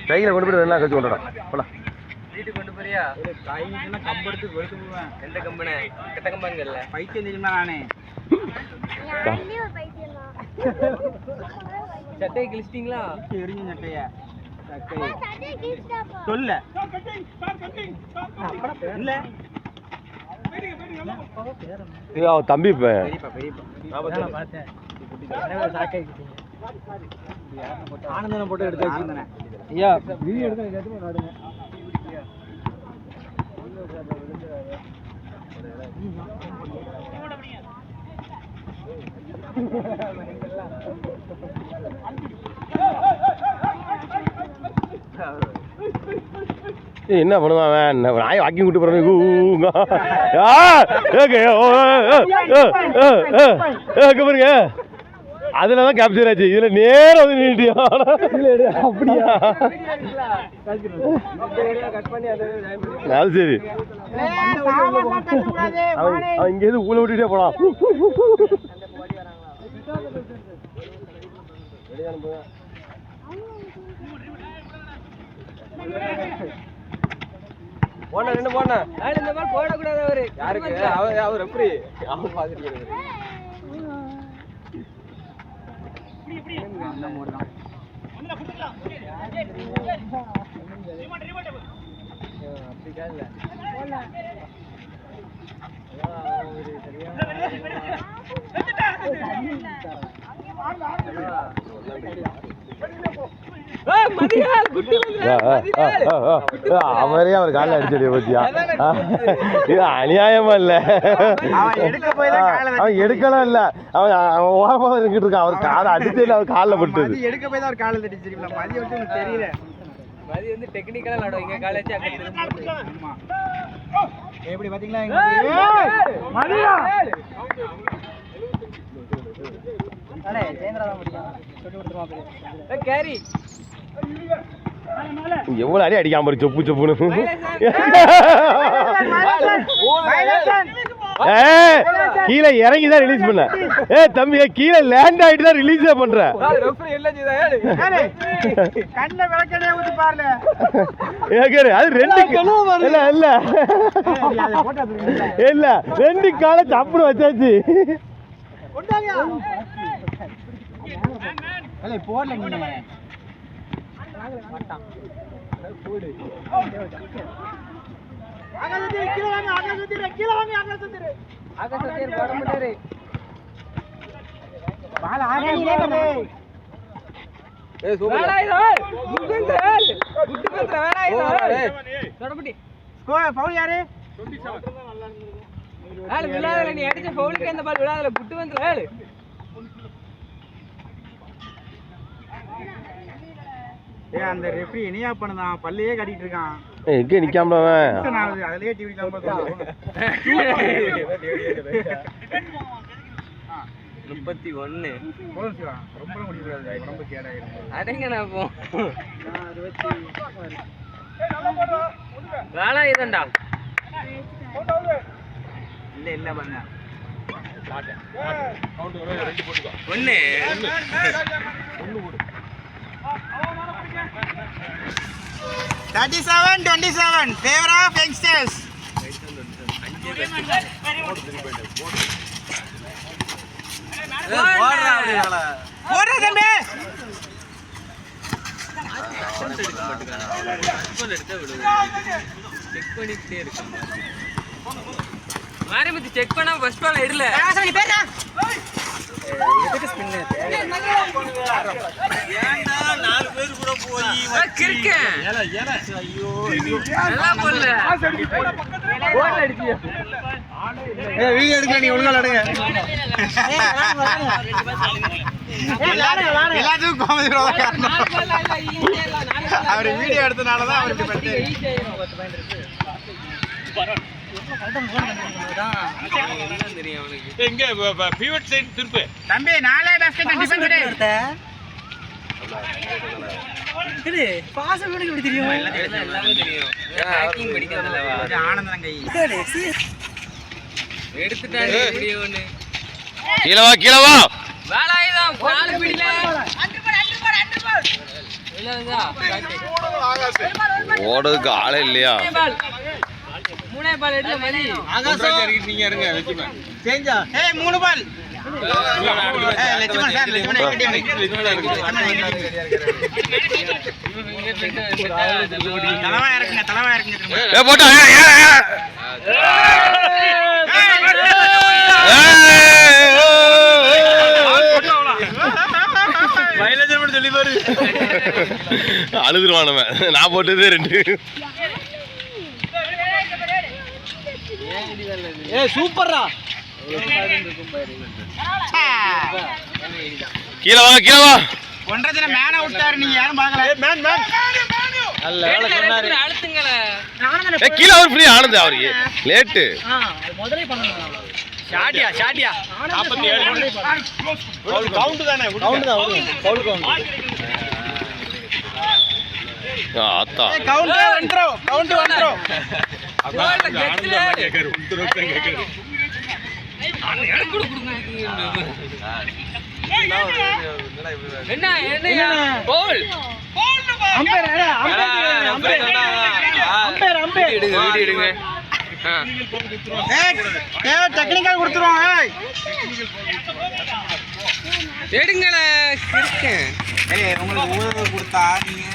சைக்கிளை கொண்டு போய் என்ன கழிச்சு கொண்டுடா போலாம். வீட்டுக்கு கொண்டு போறியா? கம்பு எடுத்து வெளுத்து போவேன். எந்த கம்பெனி? கெட்ட கம்பெனிங்கல்ல. பைத்தியம் தெரியுமா நானே? சட்டையை கிழிச்சிட்டீங்களா? எரிஞ்ச சட்டைய சொல்ல இல்ல தம்பி ஆனந்தனை போட்டு எடுத்து வச்சிருந்தேன். ஐயா வீடியோ எடுக்க நாடுங்க. என்ன பண்ணுவான் நாய் வாக்கிங் கூட்டு போறேன். பாருங்க அதுலதான் கேப்சர் ஆச்சு. இதுல நேரம் வந்து நின்றுட்டியா? அப்படியா? அது சரி. அவன் இங்கேருந்து ஊழ விட்டுட்டே போலாம். போன ரெண்டு போன இந்த மாதிரி போடக்கூடாது. அவரு யாருக்கு? அவர் ரெஃப்ரி. அவன் பாத்துட்டு அவரே அவர் காலில் அடிச்சடி பத்தியா? இது அநியாயமா இல்ல. அவன் எடுக்கலாம் இல்ல, அவன் ஓரமா இருக்கிட்டு இருக்கான். அவர் காலை அடிச்சதுல அவர் காலில் பட்டுது. எடுக்க போய் தான் அவர் காலில் அடிச்சிருக்கீங்களா? மதி வந்து எனக்கு தெரியல. மதி வந்து டெக்னிக்கலா விளையாடும். இங்க காலேஜ் அங்க திரும்ப எப்படி பாத்தீங்களா? மதியா அடே ஜெயந்திரா தான் முடியும். சொல்லி கொடுத்துருவா போய். கேரி எவ்வளவு அடி அடிக்காம இருக்கு சொப்பு சொப்புன்னு. கீழே இறங்கி தான் ரிலீஸ் பண்ண. தம்பி கீழே லேண்ட் ஆயிட்டு தான் ரிலீஸே பண்ற. அது ரெண்டு இல்ல இல்ல இல்ல ரெண்டு காலை சப்புன்னு வச்சாச்சு. போடல நீ அடிச்ச பவுலுக்கு அந்த பால் விழாதுல புட்டு வந்து அந்த ரெஃப்ரி இனியா பண்ணதான் பல்லையே கட்டிட்டு இருக்கான். எங்க நிக்காம அதுலயே டிவி ரொம்ப 31 ரொம்ப முடியாது. ரொம்ப கேடாயிடும். அடங்க நான் போ வேலை இதண்டா இல்ல இல்ல பண்ண 1 37-27 favor of youngsters. செக் பண்ணா ஃபர்ஸ்ட் பால் எடுல வீடியோ எடுக்க நீ ஒழுங்கா எடுங்க. எல்லாத்துக்கும் காமெடி அவர் வீடியோ எடுத்தனாலதான் அவர் இப்படி பண்ணிட்டு தம்பி 4 பேஸ்கெட் டிஃபென்ஸ் எடுத்த இது பாஸ் பண்ணி எப்படி தெரியும்? எல்லாமே தெரியும். ஹேக்கிங் படிக்கிறதுலவா ஆனந்தன் கை எடுத்துட்டாங்க வீடியோ ஒன்னு. கீழ வா வேலாயுதம் கால் பிடில அண்டர் போடு ஓடுறதுக்கு ஆளே இல்லையா? மூணே பால் எடுத்து மதி நீங்க இருங்க வெச்சுமா சேஞ்சா ஏய் 3 பால் லட்சுமணன் சார் லட்சுமணன் தலவா இறக்குங்க ஏ போடா சொல்லி பாரு அழுதுருவானவன். நான் போட்டதே 2. ஏய் சூப்பர்ரா கீழ வா கீழ வா. ஒன்றரை மேன விட்டாரு நீங்க யாரும் பார்க்கல. மேன் நல்ல வேளை சொன்னாரு. அழுத்துங்கள ஏ கீழ வா ஃப்ரீ ஆனது அவருக்கு லேட். முதல்ல பண்ணனும். ஷாட்டியா 47 ஃபவுல் கவுண்ட் தானே கவுண்ட் தான் ஃபவுல் கவுண்ட் ஆத்தா கவுண்ட் வந்துறோ என்ன கோல் அம்பேர் எடுங்க டெக்னிக்கல் கொடுத்துருவோம். எடுங்கள உங்களுக்கு ஊழல் கொடுத்தா நீங்க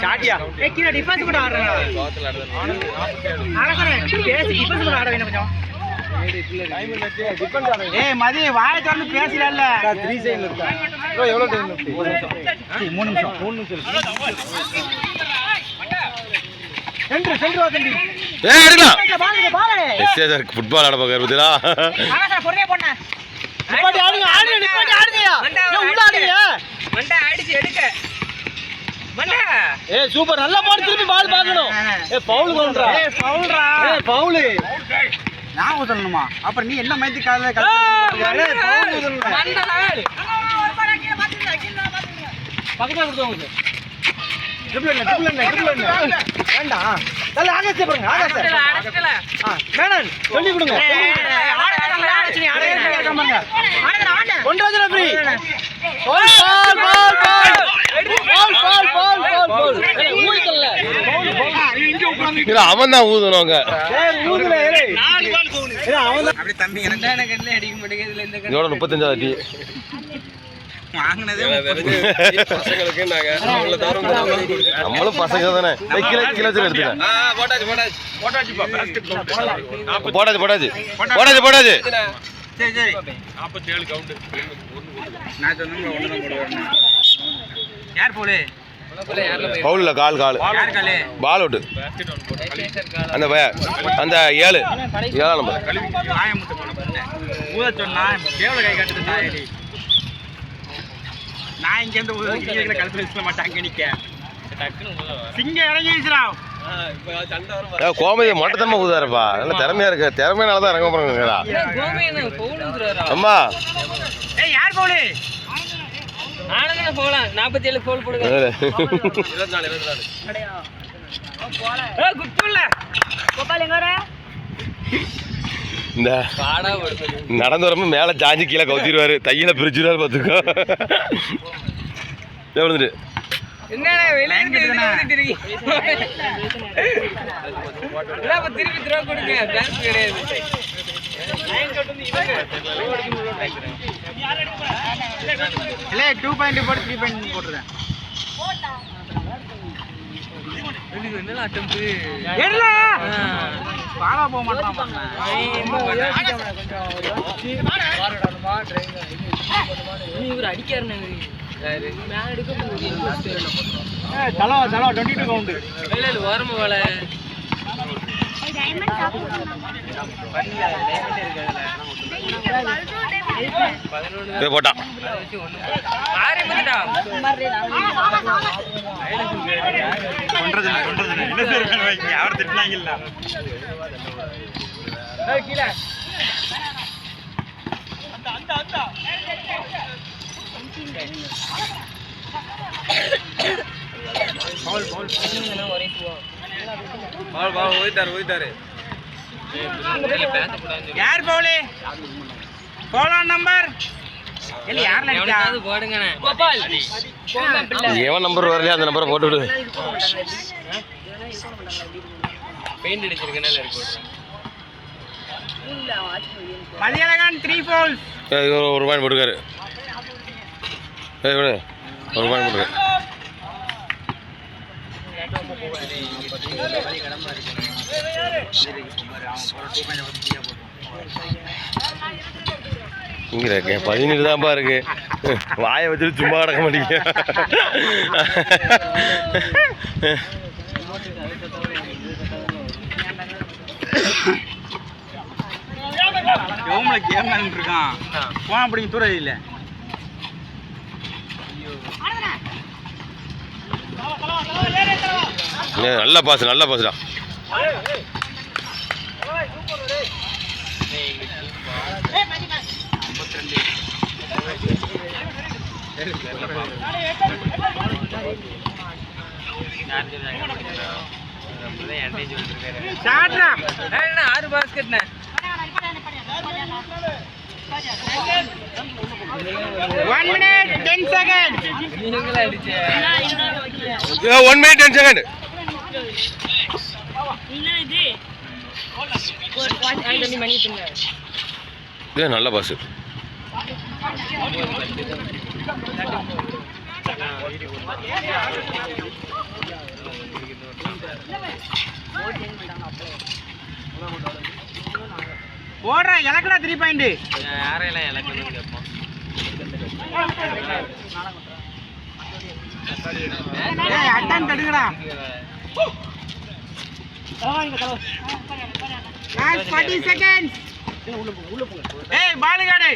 ஷாட்டியா கீழே டிஃபென்ஸ் கூட ஆடுறேன். ஏய் மதி வாயை திறந்து பேசல. 3 சைடுல இருக்கா ப்ரோ? எவ்வளவு டைம் இருக்கு? 3 நிமிஷம். சென்டர் வா தம்பி. ஏய் எடுடா. எஸ்ஏஆர் ஃபுட்பால் ஆட போறாரு பத்தியா? ஆனா சார் பொறுமையா போண்ணா. நிப்பாட்டி ஆடுங்கயா. உள்ள ஆடுங்க. மண்டை அடிச்சு எடுக்க. மண்டை. ஏய் சூப்பர் நல்லா போடு. திருப்பி பால் பார்க்கணும். ஏய் ஃபவுல் கவுண்டரா. ஏய் ஃபவுல். நான் ஊதணுமா? அப்புறம் நீ என்ன மைத்தி கால்ல கழுத்து. ஏய் ஃபவுல் ஊதணும். மண்டை ஆடு. பக்கத்துல கொடுங்க. ட்ரிபிள் என்ன வேண்டாம். நல்ல ஆகாசே பாருங்க. அடக்கல. மேனன் சொல்லி கொடுங்க. ஒன்றரை ஃப்ரீ. அவன் தான் ஊதணுங்க. இதோட 35வது டீ நம்மளும் பசங்க தானே. கிலோ எடுத்துக்க. போடாது. சரி 47 கவுண்ட். நான் சொன்னேன் யார் போலே பவுல்ல கால் பால் அவுட். அந்த அந்த 7 நம்பர் ஊத சொன்னா கேவல கை காட்டுது. தாயடி நான் இங்க இருந்து கல்பனை மாட்டாங்க. நிக்க சிங்க இறங்கி வீசுறா. கோமதி மொட்டத்தம்மா ஊதாருப்பா. நல்ல திறமையா இருக்கு. திறமையானதான் இறங்க போறாங்கடா. அம்மா ஏய் யார் பவுல்? ஆனங்க போலாம். 47 கோல் போடுங்க. 24. ஏய் குத்துல. கோபால் எங்க வர? இந்த நடந்து வரப்ப மேல ஜாஞ்சி கீழே கவுத்திடுவாரு. தையில பிரிச்சுருவாரு பாத்துக்கோ. விழுந்துட்டு என்னடா வெளிய திருப்பி த்ரோ கொடுங்க. டான்ஸ் கிடையாது. இல்ல 2 பாயிண்ட் போட்டு 3 பாயிண்ட் போட்டுறேன். என்னடா அட்டம்ப் எடுடா. பாலா போக மாட்டான். இவர் அடிக்காருன்னு மேல எடுக்க போகுது. தலா 22 கவுண்ட். இல்ல ஓரமா வாள போட்டான். அவர் திட்டினாங்கல்ல. யார் பவுலே? கோலா நம்பர் எவன் நம்பர் வரலையா அந்த நம்பரை போட்டு விடு. பெயிண்ட் அடிச்சிருக்கனால இருக்கு. மதியழகன் 3 fouls. ஒரு பாயிண்ட் போட்டுக்காரு. விடு ஒரு பாயிண்ட் போட்டுக்காரு. இங்கே இருக்க 17 தான்ப்பா இருக்கு. வாயை வச்சுட்டு சும்மா கிடக்க மாட்டீங்க. கேம் இருக்கான் போன பிடிங்க தூர இல்லை. நல்ல பாஸ் நல்ல பாஸ்டா. ஆறு பாஸ்கெட் 1 minute 10 seconds. நீங்களே அடிச்சே 1 minute 10 seconds. நல்ல பாஸ். போடுற இலக்கடா 3 பாயிண்ட். யாரையெல்லாம் இலக்கணும்னு கேட்போம். அட்டன் தடுங்கடா. 40 seconds. ஏய் பால் காடு.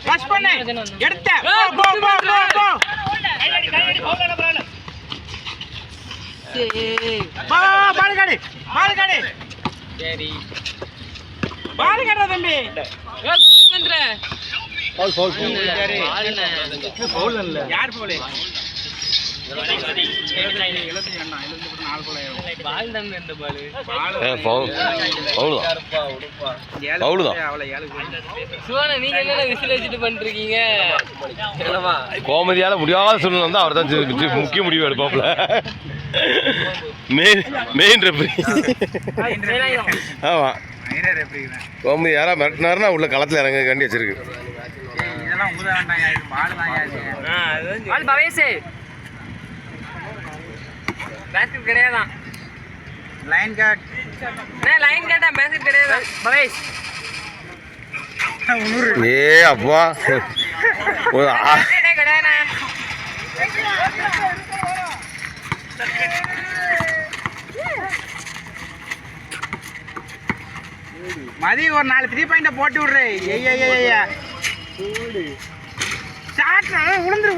ரஷ் பண்ணு எடுத்த போ போ போ போ. பால் காடு சரி பால் காடுடா தம்பி. குட்டி பண்ற ஃபவுல் ஃபவுல் ஃபவுல் இல்ல. யார் ஃபவுல்? பால் தான் இந்த பால் ஃபவுல் ஃபவுல் தான். சுவானா நீங்க என்ன விசில் வச்சுட்டு பண்ணிருக்கீங்க? கோமதியால முடியாத சூழ்நிலை வந்து அவர் தான் முக்கிய முடிவு எடுப்பாப்ல. Main referee. ஆமா கோமதி யாரா மிரட்டினாருன்னா உள்ள களத்துல இறங்க கண்டி வச்சிருக்கு. இதெல்லாம் ஊத வேண்டாம். இது பால் தான் யாரு? பால் பவேஸ் பேஸ்கெட் கிடையாதான். Line cut. லைன் கேட்டா பேஸ்கெட் கிடையாதான் பவேஸ். ஏ அப்பா கிடையாதுண்ணா. மதி ஒரு 4 3 பாயிண்ட போட்டு விடுறே. ஐயா ஷாட் விழுந்துரு